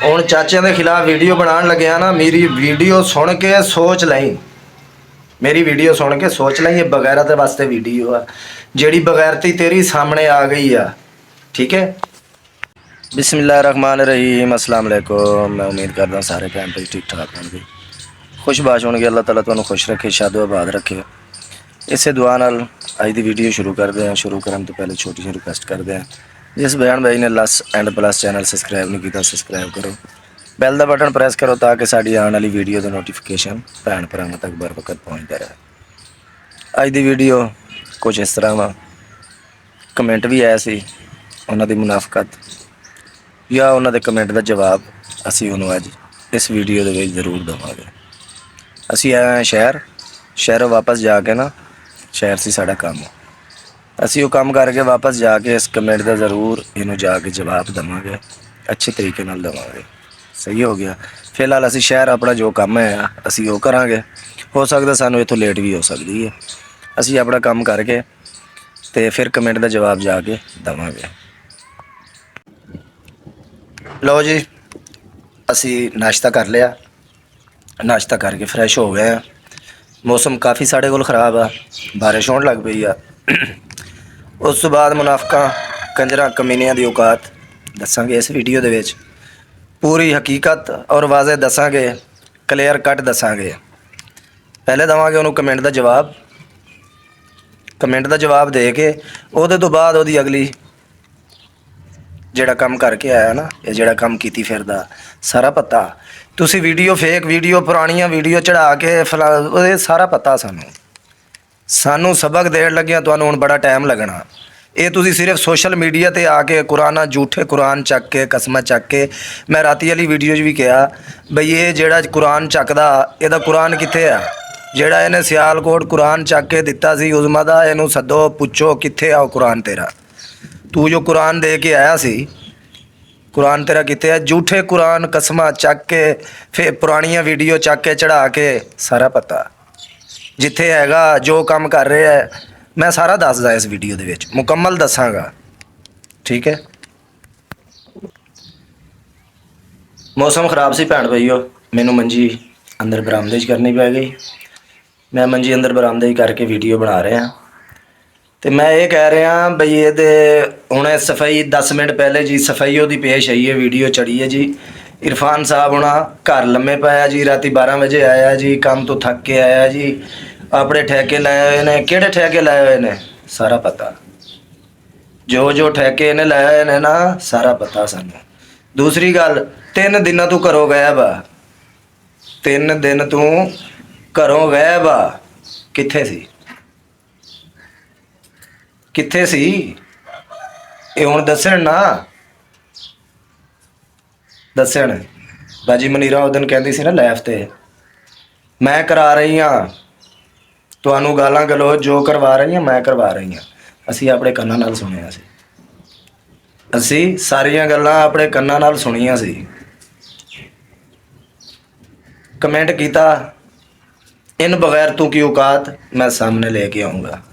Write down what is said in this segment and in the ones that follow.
ਹੁਣ ਚਾਚਿਆਂ ਦੇ ਖਿਲਾਫ ਵੀਡੀਓ ਬਣਾਉਣ ਲੱਗਿਆ ਨਾ, ਮੇਰੀ ਵੀਡੀਓ ਸੁਣ ਕੇ ਸੋਚ ਲਈ, ਮੇਰੀ ਵੀਡੀਓ ਸੁਣ ਕੇ ਸੋਚ ਲਈ, ਇਹ ਬਗੈਰਤ ਵਾਸਤੇ ਵੀਡੀਓ ਆ, ਜਿਹੜੀ ਬਗੈਰਤੀ ਤੇਰੀ ਸਾਹਮਣੇ ਆ ਗਈ ਆ। ठीक है। बिस्मिल्लाहिर्रहमानिर्रहीम, अस्सलाम वालेकुम। मैं उम्मीद करता सारे भैन भाई ठीक ठाक होंगे, खुशबाश होंगे। अल्लाह ताला तुहानू खुश रखे, शादो आबाद रखे। इसे दुआ नाल अज की वीडियो शुरू करते हैं। शुरू करने तो पहले छोटी सी रिक्वेस्ट करते हैं, जिस बहन भाई ने लस एंड प्लस चैनल सबसक्राइब नहीं किया, सबसक्राइब करो, बैल का बटन प्रेस करो ताकि साड़ी आने वाली वीडियो का नोटिफिकेशन भैन भरावां तक बर वक्त पहुँचता रहे। अज की वीडियो कुछ इस तरह वा, कमेंट भी आया सी, ਉਹਨਾਂ ਦੀ ਮੁਨਾਫਕਤ ਜਾਂ ਉਹਨਾਂ ਦੇ ਕਮੈਂਟ ਦਾ ਜਵਾਬ ਅਸੀਂ ਉਹਨੂੰ ਅੱਜ ਇਸ ਵੀਡੀਓ ਦੇ ਵਿੱਚ ਜ਼ਰੂਰ ਦੇਵਾਂਗੇ। ਅਸੀਂ ਆਏ ਹਾਂ ਸ਼ਹਿਰੋਂ ਵਾਪਸ ਜਾ ਕੇ ਨਾ, ਸ਼ਹਿਰ ਸੀ ਸਾਡਾ ਕੰਮ, ਅਸੀਂ ਉਹ ਕੰਮ ਕਰਕੇ ਵਾਪਸ ਜਾ ਕੇ ਇਸ ਕਮੈਂਟ ਦਾ ਜ਼ਰੂਰ ਇਹਨੂੰ ਜਾ ਕੇ ਜਵਾਬ ਦੇਵਾਂਗੇ, ਅੱਛੇ ਤਰੀਕੇ ਨਾਲ ਦੇਵਾਂਗੇ। ਸਹੀ ਹੋ ਗਿਆ। ਫਿਲਹਾਲ ਅਸੀਂ ਸ਼ਹਿਰ ਆਪਣਾ ਜੋ ਕੰਮ ਹੈ ਅਸੀਂ ਉਹ ਕਰਾਂਗੇ। ਹੋ ਸਕਦਾ ਸਾਨੂੰ ਇੱਥੋਂ ਲੇਟ ਵੀ ਹੋ ਸਕਦੀ ਹੈ। ਅਸੀਂ ਆਪਣਾ ਕੰਮ ਕਰਕੇ ਤੇ ਫਿਰ ਕਮੈਂਟ ਦਾ ਜਵਾਬ ਜਾ ਕੇ ਦੇਵਾਂਗੇ। लो जी, असी नाश्ता कर लिया, नाश्ता करके फ्रैश हो गए हैं। मौसम काफ़ी साढ़े कोल ख़राब आ, बारिश होने लग पई आ। उस तो बाद मुनाफिकां कंजरां कमीनियां दी औकात दसांगे इस वीडियो दे विच, पूरी हकीकत और वाज़े दसांगे, क्लियर कट दसांगे। पहले देवांगे उन्होंने कमेंट का जवाब, कमेंट का जवाब दे के उहदे तो बाद उहदी अगली ਜਿਹੜਾ ਕੰਮ ਕਰਕੇ ਆਇਆ ਨਾ, ਇਹ ਜਿਹੜਾ ਕੰਮ ਕੀਤੀ ਫਿਰਦਾ ਸਾਰਾ ਪਤਾ। ਤੁਸੀਂ ਵੀਡੀਓ ਫੇਕ ਵੀਡੀਓ, ਪੁਰਾਣੀਆਂ ਵੀਡੀਓ ਚੜਾ ਕੇ ਉਹਦੇ ਸਾਰਾ ਪਤਾ ਸਾਨੂੰ ਸਬਕ ਦੇਣ ਲੱਗਿਆ। ਤੁਹਾਨੂੰ ਹੁਣ ਬੜਾ ਟਾਈਮ ਲੱਗਣਾ। ਇਹ ਤੁਸੀਂ ਸਿਰਫ ਸੋਸ਼ਲ ਮੀਡੀਆ 'ਤੇ ਆ ਕੇ ਕੁਰਾਨ, ਝੂਠੇ ਕੁਰਾਨ ਚੱਕ ਕੇ, ਕਸਮਾਂ ਚੱਕ ਕੇ, ਮੈਂ ਰਾਤੀ ਵਾਲੀ ਵੀਡੀਓ 'ਚ ਵੀ ਕਿਹਾ ਬਈ ਇਹ ਜਿਹੜਾ ਕੁਰਾਨ ਚੱਕਦਾ ਇਹਦਾ ਕੁਰਾਨ ਕਿੱਥੇ ਆ? ਜਿਹੜਾ ਇਹਨੇ ਸਿਆਲਕੋਟ ਕੁਰਾਨ ਚੱਕ ਕੇ ਦਿੱਤਾ ਸੀ ਉਜ਼ਮਾ ਦਾ, ਇਹਨੂੰ ਸੱਦੋ, ਪੁੱਛੋ ਕਿੱਥੇ ਆ ਉਹ ਕੁਰਾਨ ਤੇਰਾ? तू जो कुरान दे के आया सी, कुरान तेरा कितने है? झूठे कुरान, कसमां चक के, फिर पुरानियां वीडियो चक के चढ़ा के, सारा पता जिथे हैगा जो काम कर रहे है मैं सारा दसदा इस वीडियो दे विच, मुकम्मल दसांगा। ठीक है। मौसम खराब सी भैन भाईओ, मैनू मंजी अंदर बरामदे करनी पै गई। मैं मंजी अंदर बरामदे करके वीडियो बना रहा। तो मैं ये कह रहा बई ये हुणे सफाई 10 मिनट पहले जी सफाई वो पेश आई है, वीडियो चढ़ी है जी। इरफान साहब हुणा घर लम्मे पाया जी, राती 12 बजे आया जी, काम तो थक के आया जी, अपने ठेके लाए हुए ने। किहड़े ठेके लाए हुए ने सारा पता, जो ठेके ने लाए हुए ने ना सारा पता सानू। दूसरी गल, 3 दिन तू घरों गायब आ, 3 दिन तू घरों गायब आ, कित्थे सी? कित्थे सी? ये हुण दस्सण ना, दस्सण। बाजी मनीरा उस दिन कहती सी ना लाइफ ते, मैं करा रही हाँ तुहानू गालां गलोच जो करवा रही हाँ, मैं करवा रही हाँ। असी अपने कन्नां नाल सुनिया सी, असी सारियां गल्लां अपने कन्नां नाल सुनिया सी। कमेंट कीता, इन बगैरतों की औकात मैं सामने लेके आऊँगा।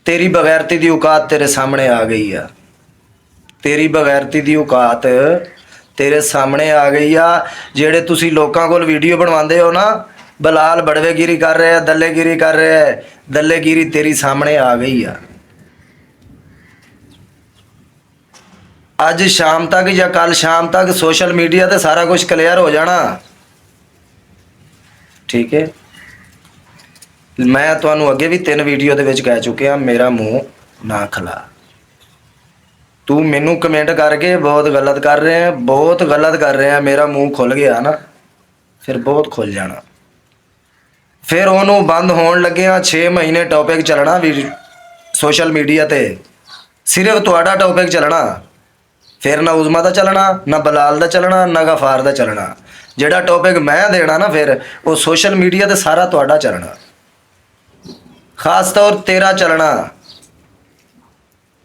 तेरी बगैरती दी औकात तेरे सामने आ गई है, तेरी बगैरती दी औकात तेरे सामने आ गई आ। जेड़े तुसी लोकां कोल वीडियो बनवांदे हो ना, बलाल बड़वेगिरी कर रहे हैं, दल्लेगिरी कर रहे हैं, दल्लेगिरी तेरी सामने आ गई है। अज शाम तक या कल शाम तक सोशल मीडिया ते सारा कुछ क्लियर हो जाना। ठीक है। मैं तुहानू अगे भी 3 वीडियो दे विच कह चुकिया, मेरा मुँह ना खला। तू मैनू कमेंट करके बहुत गलत कर रहे हैं, बहुत गलत कर रहे हैं। मेरा मुँह खुल गया ना, फिर बहुत खुल जाना। फिर उन्होंने बंद होने लगे 6 महीने टॉपिक चलना भी सोशल मीडिया ते, सिर्फ तुहाडा टॉपिक चलना। फिर ना उज़मा का चलना, ना बलाल का चलना, ना गफार का चलना। जिहड़ा टॉपिक मैं देना ना फिर वो सोशल मीडिया ते सारा तुहाडा चलना, खास तौर तेरा चलना।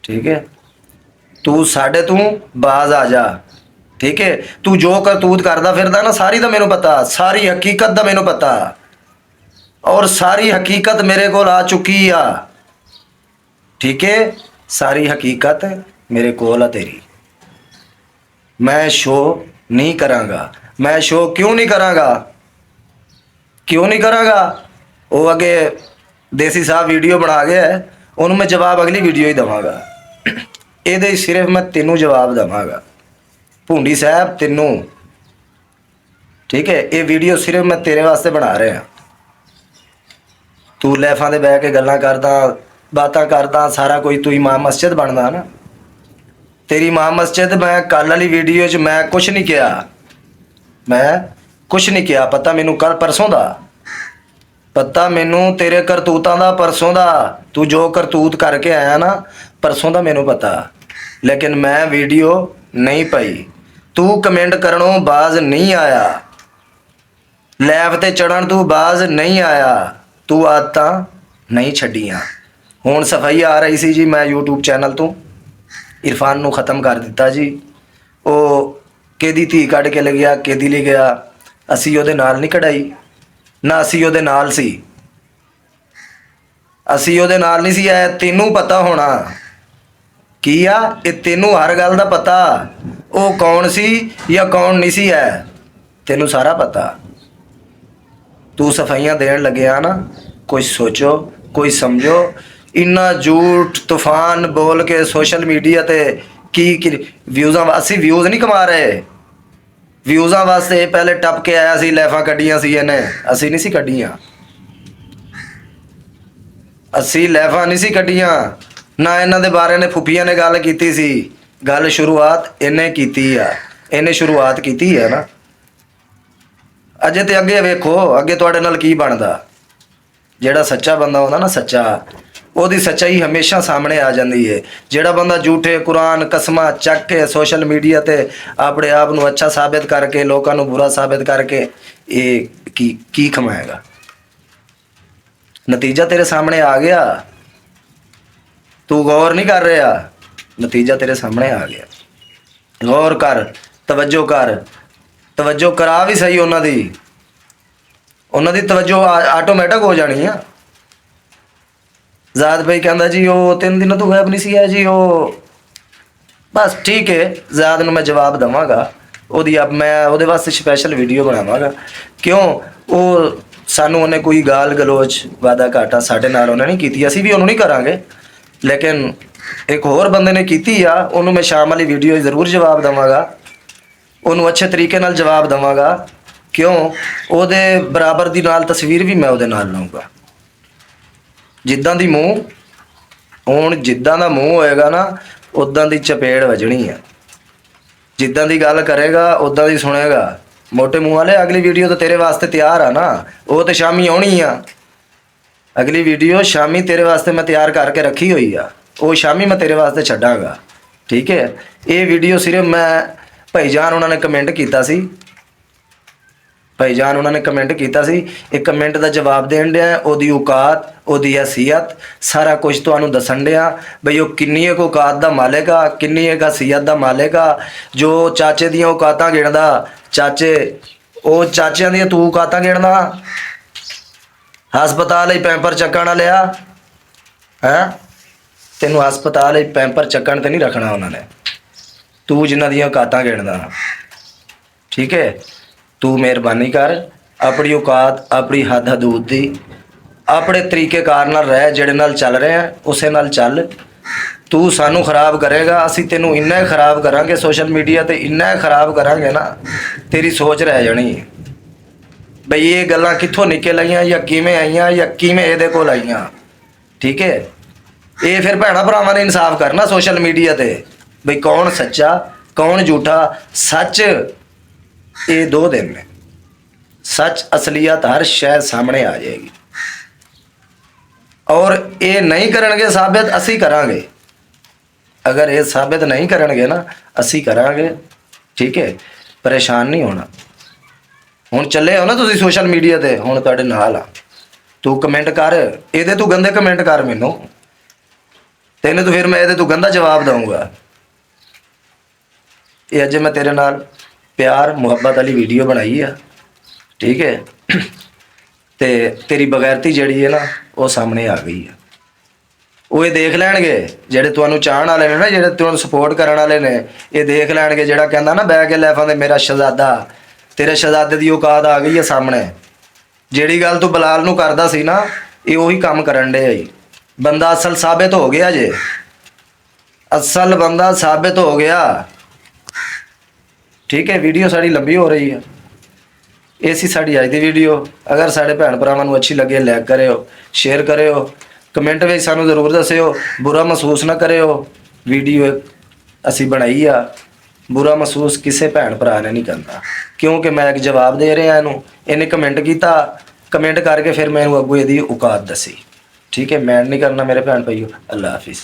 ठीक है। तू साढ़े तू बाज आ जा। ठीक है। तू जो करतूत करदा फिरदा ना, सारी दा मैनू पता, सारी हकीकत दा मैनू पता, और सारी हकीकत मेरे कोल आ चुकी आ। ठीक है। सारी हकीकत मेरे कोल आ तेरी। ਮੈਂ ਸ਼ੋ ਨਹੀਂ ਕਰਾਂਗਾ। ਮੈਂ ਸ਼ੋ ਕਿਉਂ ਨਹੀਂ ਕਰਾਂਗਾ? ਕਿਉਂ ਨਹੀਂ ਕਰਾਂਗਾ? ਉਹ ਅੱਗੇ ਦੇਸੀ ਸਾਹਿਬ ਵੀਡੀਓ ਬਣਾ ਗਿਆ ਹੈ, ਉਹਨੂੰ ਮੈਂ ਜਵਾਬ ਅਗਲੀ ਵੀਡੀਓ ਹੀ ਦੇਵਾਂਗਾ। ਇਹਦੇ ਹੀ ਸਿਰਫ ਮੈਂ ਤੈਨੂੰ ਜਵਾਬ ਦੇਵਾਂਗਾ, ਭੁੰਡੀ ਸਾਹਿਬ ਤੈਨੂੰ। ਠੀਕ ਹੈ, ਇਹ ਵੀਡੀਓ ਸਿਰਫ ਮੈਂ ਤੇਰੇ ਵਾਸਤੇ ਬਣਾ ਰਿਹਾ। ਤੂੰ ਲੈਫਾਂ ਦੇ ਬਹਿ ਕੇ ਗੱਲਾਂ ਕਰਦਾ, ਬਾਤਾਂ ਕਰਦਾ, ਸਾਰਾ ਕੁਝ ਤੂੰ ਇਮਾਮ ਮਸਜਿਦ ਬਣਦਾ ਨਾ। ਤੇਰੀ ਇਮਾਮ ਮਸਜਿਦ, ਮੈਂ ਕੱਲ ਵਾਲੀ ਵੀਡੀਓ 'ਚ ਮੈਂ ਕੁਛ ਨਹੀਂ ਕਿਹਾ, ਮੈਂ ਕੁਛ ਨਹੀਂ ਕਿਹਾ। ਪਤਾ ਮੈਨੂੰ ਕੱਲ ਪਰਸੋਂ ਦਾ, ਪਤਾ ਮੈਨੂੰ ਤੇਰੇ ਕਰਤੂਤਾਂ ਦਾ ਪਰਸੋਂ ਦਾ। ਤੂੰ ਜੋ ਕਰਤੂਤ ਕਰਕੇ ਆਇਆ ਨਾ ਪਰਸੋਂ ਦਾ ਮੈਨੂੰ ਪਤਾ, ਲੇਕਿਨ ਮੈਂ ਵੀਡੀਓ ਨਹੀਂ ਪਾਈ। ਤੂੰ ਕਮੈਂਟ ਕਰਨੋਂ ਬਾਜ਼ ਨਹੀਂ ਆਇਆ, ਲੈਬ ਤੇ ਚੜਨ ਤੂੰ ਬਾਜ਼ ਨਹੀਂ ਆਇਆ, ਤੂੰ ਆਦਤਾਂ ਨਹੀਂ ਛੱਡੀਆਂ। ਹੁਣ ਸਫਾਈ ਆ ਰਹੀ ਸੀ ਜੀ, ਮੈਂ YouTube ਚੈਨਲ ਤੋਂ ਇਰਫਾਨ ਨੂੰ ਖ਼ਤਮ ਕਰ ਦਿੱਤਾ ਜੀ। ਉਹ ਕਿਹਦੀ ਧੀ ਕੱਢ ਕੇ ਲੱਗਿਆ, ਕਿਹਦੀ ਲਈ ਗਿਆ, ਅਸੀਂ ਉਹਦੇ ਨਾਲ ਨਹੀਂ ਕਢਾਈ ਨਾ, ਅਸੀਂ ਉਹਦੇ ਨਾਲ ਸੀ, ਅਸੀਂ ਉਹਦੇ ਨਾਲ ਨਹੀਂ ਸੀ ਆਏ। ਤੈਨੂੰ ਪਤਾ ਹੋਣਾ ਕੀ ਆ, ਇਹ ਤੈਨੂੰ ਹਰ ਗੱਲ ਦਾ ਪਤਾ, ਉਹ ਕੌਣ ਸੀ ਜਾਂ ਕੌਣ ਨਹੀਂ ਸੀ ਹੈ, ਤੈਨੂੰ ਸਾਰਾ ਪਤਾ। ਤੂੰ ਸਫਾਈਆਂ ਦੇਣ ਲੱਗਿਆ ਨਾ, ਕੁਝ ਸੋਚੋ, ਕੋਈ ਸਮਝੋ। ਇੰਨਾ ਝੂਠ ਤੂਫਾਨ ਬੋਲ ਕੇ ਸੋਸ਼ਲ ਮੀਡੀਆ ਤੇ ਕੀ ਵਿਊਜ਼ਾਂ, ਅਸੀਂ ਵਿਊਜ਼ ਨਹੀਂ ਕਮਾ ਰਹੇ। ਵਿਊਜ਼ਾਂ ਵਾਸਤੇ ਪਹਿਲੇ ਟੱਪ ਕੇ ਆਇਆ ਸੀ, ਲੈਫਾਂ ਕੱਢੀਆਂ ਸੀ ਇਹਨੇ, ਅਸੀਂ ਨਹੀਂ ਸੀ ਕੱਢੀਆਂ, ਅਸੀਂ ਲੈਫਾਂ ਨਹੀਂ ਸੀ ਕੱਢੀਆਂ ਨਾ। ਇਹਨਾਂ ਦੇ ਬਾਰੇ ਨੇ ਫੁੱਫੀਆਂ ਨੇ ਗੱਲ ਕੀਤੀ ਸੀ, ਗੱਲ ਸ਼ੁਰੂਆਤ ਇਹਨੇ ਕੀਤੀ ਆ, ਇਹਨੇ ਸ਼ੁਰੂਆਤ ਕੀਤੀ ਹੈ ਨਾ। ਅਜੇ ਤੇ ਅੱਗੇ ਵੇਖੋ, ਅੱਗੇ ਤੁਹਾਡੇ ਨਾਲ ਕੀ ਬਣਦਾ। ਜਿਹੜਾ ਸੱਚਾ ਬੰਦਾ ਹੁੰਦਾ ਨਾ, ਸੱਚਾ, ਉਹਦੀ ਸੱਚਾਈ ਹਮੇਸ਼ਾ ਸਾਹਮਣੇ ਆ ਜਾਂਦੀ ਹੈ। ਜਿਹੜਾ ਬੰਦਾ ਝੂਠੇ ਕੁਰਾਨ ਕਸਮਾਂ ਚੱਕ ਕੇ ਸੋਸ਼ਲ ਮੀਡੀਆ ਤੇ ਆਪਣੇ ਆਪ ਨੂੰ ਅੱਛਾ ਸਾਬਿਤ ਕਰਕੇ ਲੋਕਾਂ ਨੂੰ ਬੁਰਾ ਸਾਬਿਤ ਕਰਕੇ ਇਹ ਕੀ ਕਮਾਏਗਾ? ਨਤੀਜਾ ਤੇਰੇ ਸਾਹਮਣੇ ਆ ਗਿਆ, ਤੂੰ ਗੌਰ ਨਹੀਂ ਕਰ ਰਿਹਾ, ਨਤੀਜਾ ਤੇਰੇ ਸਾਹਮਣੇ ਆ ਗਿਆ। ਗੌਰ ਕਰ, ਤਵੱਜੋ ਕਰ, ਤਵੱਜੋ ਕਰਾ ਵੀ ਸਹੀ। ਉਹਨਾਂ ਦੀ ਤਵੱਜੋ ਆਟੋਮੈਟਿਕ ਹੋ ਜਾਣੀ ਆ। ਜ਼ਾਦ ਭਾਈ ਕਹਿੰਦਾ ਜੀ ਉਹ 3 ਦਿਨਾਂ ਤੋਂ ਗਾਇਬ ਨਹੀਂ ਸੀ ਹੈ ਜੀ, ਉਹ ਬਸ ਠੀਕ ਹੈ। ਜ਼ਾਦ ਨੂੰ ਮੈਂ ਜਵਾਬ ਦੇਵਾਂਗਾ, ਮੈਂ ਉਹਦੇ ਵਾਸਤੇ ਸਪੈਸ਼ਲ ਵੀਡੀਓ ਬਣਾਵਾਂਗਾ। ਕਿਉਂ? ਉਹ ਸਾਨੂੰ ਉਹਨੇ ਕੋਈ ਗਾਲ ਗਲੋਚ ਵਾਦਾ ਘਾਟਾ ਸਾਡੇ ਨਾਲ ਉਹਨੇ ਨਹੀਂ ਕੀਤੀ, ਅਸੀਂ ਵੀ ਉਹਨੂੰ ਨਹੀਂ ਕਰਾਂਗੇ। ਲੇਕਿਨ ਇੱਕ ਹੋਰ ਬੰਦੇ ਨੇ ਕੀਤੀ ਆ, ਉਹਨੂੰ ਮੈਂ ਸ਼ਾਮ ਵਾਲੀ ਵੀਡੀਓ ਜ਼ਰੂਰ ਜਵਾਬ ਦੇਵਾਂਗਾ, ਉਹਨੂੰ ਅੱਛੇ ਤਰੀਕੇ ਨਾਲ ਜਵਾਬ ਦੇਵਾਂਗਾ। ਕਿਉਂ? ਉਹਦੇ ਬਰਾਬਰ ਦੀ ਨਾਲ ਤਸਵੀਰ ਵੀ ਮੈਂ ਉਹਦੇ ਨਾਲ ਲਾਊਂਗਾ। ਜਿੱਦਾਂ ਦੀ ਮੂੰਹ, ਹੁਣ ਜਿੱਦਾਂ ਦਾ ਮੂੰਹ ਹੋਏਗਾ ਨਾ, ਉੱਦਾਂ ਦੀ ਚਪੇੜ ਵੱਜਣੀ ਆ। ਜਿੱਦਾਂ ਦੀ ਗੱਲ ਕਰੇਗਾ ਉੱਦਾਂ ਦੀ ਸੁਣੇਗਾ। ਮੋਟੇ ਮੂੰਹ ਵਾਲੇ, ਅਗਲੀ ਵੀਡੀਓ ਤਾਂ ਤੇਰੇ ਵਾਸਤੇ ਤਿਆਰ ਆ ਨਾ, ਉਹ ਤੇ ਸ਼ਾਮੀ ਆਉਣੀ ਆ। ਅਗਲੀ ਵੀਡੀਓ ਸ਼ਾਮੀ ਤੇਰੇ ਵਾਸਤੇ ਮੈਂ ਤਿਆਰ ਕਰਕੇ ਰੱਖੀ ਹੋਈ ਆ, ਉਹ ਸ਼ਾਮੀ ਮੈਂ ਤੇਰੇ ਵਾਸਤੇ ਛੱਡਾਂਗਾ। ਠੀਕ ਹੈ, ਇਹ ਵੀਡੀਓ ਸਿਰਫ ਮੈਂ ਭਾਈਜਾਨ ਉਹਨਾਂ ਨੇ ਕਮੈਂਟ ਕੀਤਾ ਸੀ, ਭਾਈਜਾਨ ਉਹਨਾਂ ਨੇ ਕਮੈਂਟ ਕੀਤਾ ਸੀ, ਇਹ ਕਮੈਂਟ ਦਾ ਜਵਾਬ ਦੇਣ ਡਿਆ। ਉਹਦੀ ਔਕਾਤ, ਉਹਦੀ ਹਸੀਅਤ, ਸਾਰਾ ਕੁਝ ਤੁਹਾਨੂੰ ਦੱਸਣ ਡਿਆ ਬਈ ਉਹ ਕਿੰਨੀ ਇੱਕ ਔਕਾਤ ਦਾ ਮਾਲਿਕ ਆ, ਕਿੰਨੀ ਇੱਕ ਹਸੀਅਤ ਦਾ ਮਾਲਿਕ ਆ। ਜੋ ਚਾਚੇ ਦੀਆਂ ਔਕਾਤਾਂ ਗਿਣਦਾ, ਉਹ ਚਾਚਿਆਂ ਦੀਆਂ ਤੂੰ ਔਕਾਤਾਂ ਗਿਣਦਾ। ਹਸਪਤਾਲ ਲਈ ਪੈਂਪਰ ਚੱਕਣ ਵਾਲਿਆ ਹੈਂ, ਤੈਨੂੰ ਹਸਪਤਾਲ ਲਈ ਪੈਂਪਰ ਚੱਕਣ ਤੇ ਨਹੀਂ ਰੱਖਣਾ ਉਹਨਾਂ ਨੇ, ਤੂੰ ਜਿਨ੍ਹਾਂ ਦੀਆਂ ਔਕਾਤਾਂ ਗਿਣਦਾ। ਠੀਕ ਹੈ, ਤੂੰ ਮਿਹਰਬਾਨੀ ਕਰ, ਆਪਣੀ ਔਕਾਤ, ਆਪਣੀ ਹੱਦ ਹਦੂਦ ਦੀ, ਆਪਣੇ ਤਰੀਕੇਕਾਰ ਨਾਲ ਰਹਿ, ਜਿਹੜੇ ਨਾਲ ਚੱਲ ਰਿਹਾ ਉਸੇ ਨਾਲ ਚੱਲ। ਤੂੰ ਸਾਨੂੰ ਖਰਾਬ ਕਰੇਗਾ, ਅਸੀਂ ਤੈਨੂੰ ਇੰਨਾ ਹੀ ਖਰਾਬ ਕਰਾਂਗੇ, ਸੋਸ਼ਲ ਮੀਡੀਆ ਤੇ ਇੰਨਾ ਹੀ ਖਰਾਬ ਕਰਾਂਗੇ ਨਾ, ਤੇਰੀ ਸੋਚ ਰਹਿ ਜਾਣੀ ਬਈ ਇਹ ਗੱਲਾਂ ਕਿੱਥੋਂ ਨਿਕਲ ਆਈਆਂ ਜਾਂ ਕਿਵੇਂ ਆਈਆਂ ਜਾਂ ਕਿਵੇਂ ਇਹਦੇ ਕੋਲ ਆਈਆਂ। ਠੀਕ ਹੈ, ਇਹ ਫਿਰ ਭੈਣਾਂ ਭਰਾਵਾਂ ਨੇ ਇਨਸਾਫ ਕਰਨਾ ਸੋਸ਼ਲ ਮੀਡੀਆ ਤੇ ਬਈ ਕੌਣ ਸੱਚਾ ਕੌਣ ਝੂਠਾ। ਸੱਚ ਇਹ 2 ਦਿਨ ਨੇ, ਸੱਚ ਅਸਲੀਅਤ ਹਰ ਸ਼ੈ ਸਾਹਮਣੇ ਆ ਜਾਏਗੀ। ਔਰ ਇਹ ਨਹੀਂ ਕਰਨਗੇ ਸਾਬਿਤ, ਅਸੀਂ ਕਰਾਂਗੇ। ਅਗਰ ਇਹ ਸਾਬਿਤ ਨਹੀਂ ਕਰਨਗੇ ਨਾ, ਅਸੀਂ ਕਰਾਂਗੇ। ਠੀਕ ਹੈ, ਪਰੇਸ਼ਾਨ ਨਹੀਂ ਹੋਣਾ। ਹੁਣ ਚੱਲੇ ਹੋ ਨਾ ਤੁਸੀਂ ਸੋਸ਼ਲ ਮੀਡੀਆ ਤੇ, ਹੁਣ ਤੁਹਾਡੇ ਨਾਲ ਆ। ਤੂੰ ਕਮੈਂਟ ਕਰ, ਇਹਦੇ ਤੂੰ ਗੰਦੇ ਕਮੈਂਟ ਕਰ ਮੈਨੂੰ, ਤੈਨੂੰ ਤਾਂ ਫਿਰ ਮੈਂ ਇਹਦੇ ਤੂੰ ਗੰਦਾ ਜਵਾਬ ਦਊਂਗਾ। ਇਹ ਅੱਜ ਮੈਂ ਤੇਰੇ ਨਾਲ ਪਿਆਰ ਮੁਹੱਬਤ ਵਾਲੀ ਵੀਡੀਓ ਬਣਾਈ ਆ। ਠੀਕ ਹੈ, ਤੇ ਤੇਰੀ ਬਗੈਰਤੀ ਜਿਹੜੀ ਹੈ ਨਾ ਉਹ ਸਾਹਮਣੇ ਆ ਗਈ ਆ। ਉਹ ਇਹ ਦੇਖ ਲੈਣਗੇ ਜਿਹੜੇ ਤੁਹਾਨੂੰ ਚਾਹਣ ਵਾਲੇ ਨੇ ਨਾ, ਜਿਹੜੇ ਤੁਹਾਨੂੰ ਸਪੋਰਟ ਕਰਨ ਵਾਲੇ ਨੇ, ਇਹ ਦੇਖ ਲੈਣਗੇ। ਜਿਹੜਾ ਕਹਿੰਦਾ ਨਾ ਬਹਿ ਕੇ ਲੈਫਾਂ ਦੇ ਮੇਰਾ ਸ਼ਹਜ਼ਾਦਾ, ਤੇਰੇ ਸ਼ਹਜ਼ਾਦੇ ਦੀ ਔਕਾਤ ਆ ਗਈ ਹੈ ਸਾਹਮਣੇ। ਜਿਹੜੀ ਗੱਲ ਤੂੰ ਬਲਾਲ ਨੂੰ ਕਰਦਾ ਸੀ ਨਾ, ਇਹ ਉਹੀ ਕੰਮ ਕਰਨ ਡੇ ਆਈ। ਬੰਦਾ ਅਸਲ ਸਾਬਿਤ ਹੋ ਗਿਆ ਜੇ, ਅਸਲ ਬੰਦਾ ਸਾਬਿਤ ਹੋ ਗਿਆ। ਠੀਕ ਹੈ, ਵੀਡੀਓ ਸਾਡੀ ਲੰਬੀ ਹੋ ਰਹੀ ਹੈ। ਇਹ ਸੀ ਸਾਡੀ ਅੱਜ ਦੀ ਵੀਡੀਓ। ਅਗਰ ਸਾਡੇ ਭੈਣ ਭਰਾਵਾਂ ਨੂੰ ਅੱਛੀ ਲੱਗੇ ਲਾਈਕ ਕਰਿਓ, ਸ਼ੇਅਰ ਕਰਿਓ, ਕਮੈਂਟ ਵਿੱਚ ਸਾਨੂੰ ਜ਼ਰੂਰ ਦੱਸਿਓ। ਬੁਰਾ ਮਹਿਸੂਸ ਨਾ ਕਰਿਓ, ਵੀਡੀਓ ਅਸੀਂ ਬਣਾਈ ਆ, ਬੁਰਾ ਮਹਿਸੂਸ ਕਿਸੇ ਭੈਣ ਭਰਾ ਨੇ ਨਹੀਂ ਕਰਨਾ, ਕਿਉਂਕਿ ਮੈਂ ਇੱਕ ਜਵਾਬ ਦੇ ਰਿਹਾ ਇਹਨੂੰ। ਇਹਨੇ ਕਮੈਂਟ ਕੀਤਾ, ਕਮੈਂਟ ਕਰਕੇ ਫਿਰ ਮੈਂ ਇਹਨੂੰ ਅੱਗੋਂ ਇਹਦੀ ਔਕਾਤ ਦੱਸੀ। ਠੀਕ ਹੈ, ਮੈਂ ਨਹੀਂ ਕਰਨਾ ਮੇਰੇ ਭੈਣ ਭਾਈਓ। ਅੱਲਾ ਹਾਫਿਜ਼।